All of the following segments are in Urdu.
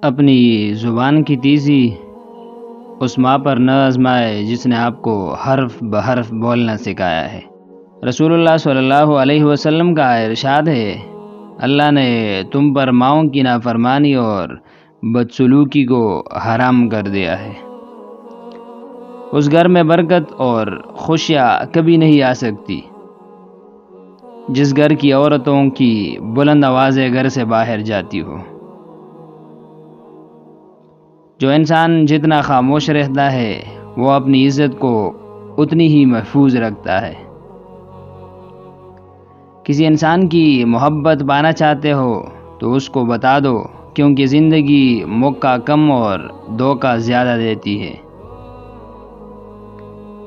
اپنی زبان کی تیزی اس ماں پر نہ آزمائے جس نے آپ کو حرف بحرف بولنا سکھایا ہے۔ رسول اللہ صلی اللہ علیہ وسلم کا ارشاد ہے، اللہ نے تم پر ماؤں کی نافرمانی اور بدسلوکی کو حرام کر دیا ہے۔ اس گھر میں برکت اور خوشیاں کبھی نہیں آ سکتی جس گھر کی عورتوں کی بلند آوازیں گھر سے باہر جاتی ہو۔ جو انسان جتنا خاموش رہتا ہے وہ اپنی عزت کو اتنی ہی محفوظ رکھتا ہے۔ کسی انسان کی محبت پانا چاہتے ہو تو اس کو بتا دو، کیونکہ زندگی موقع کم اور دھوکہ زیادہ دیتی ہے۔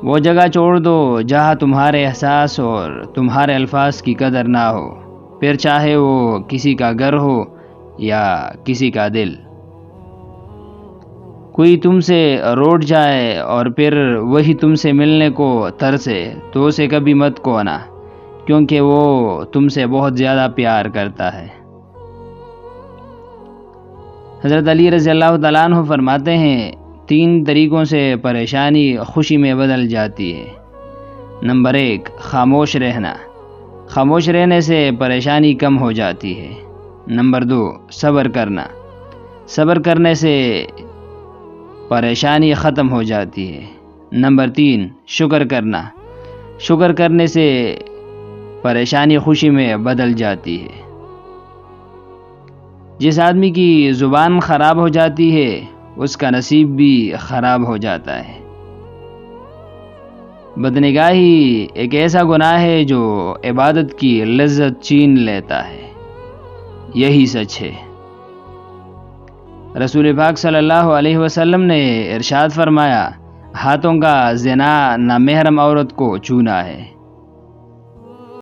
وہ جگہ چھوڑ دو جہاں تمہارے احساس اور تمہارے الفاظ کی قدر نہ ہو، پھر چاہے وہ کسی کا گھر ہو یا کسی کا دل۔ کوئی تم سے روٹھ جائے اور پھر وہی تم سے ملنے کو ترسے تو اسے کبھی مت کھونا، کیونکہ وہ تم سے بہت زیادہ پیار کرتا ہے۔ حضرت علی رضی اللہ تعالیٰ عنہ فرماتے ہیں، 3 طریقوں سے پریشانی خوشی میں بدل جاتی ہے۔ نمبر 1، خاموش رہنا۔ خاموش رہنے سے پریشانی کم ہو جاتی ہے۔ نمبر 2، صبر کرنا۔ صبر کرنے سے پریشانی ختم ہو جاتی ہے۔ نمبر 3، شکر کرنا۔ شکر کرنے سے پریشانی خوشی میں بدل جاتی ہے۔ جس آدمی کی زبان خراب ہو جاتی ہے اس کا نصیب بھی خراب ہو جاتا ہے۔ بدنگاہی ایک ایسا گناہ ہے جو عبادت کی لذت چھین لیتا ہے، یہی سچ ہے۔ رسول پاک صلی اللہ علیہ وسلم نے ارشاد فرمایا، ہاتھوں کا زنا نامحرم عورت کو چھونا ہے۔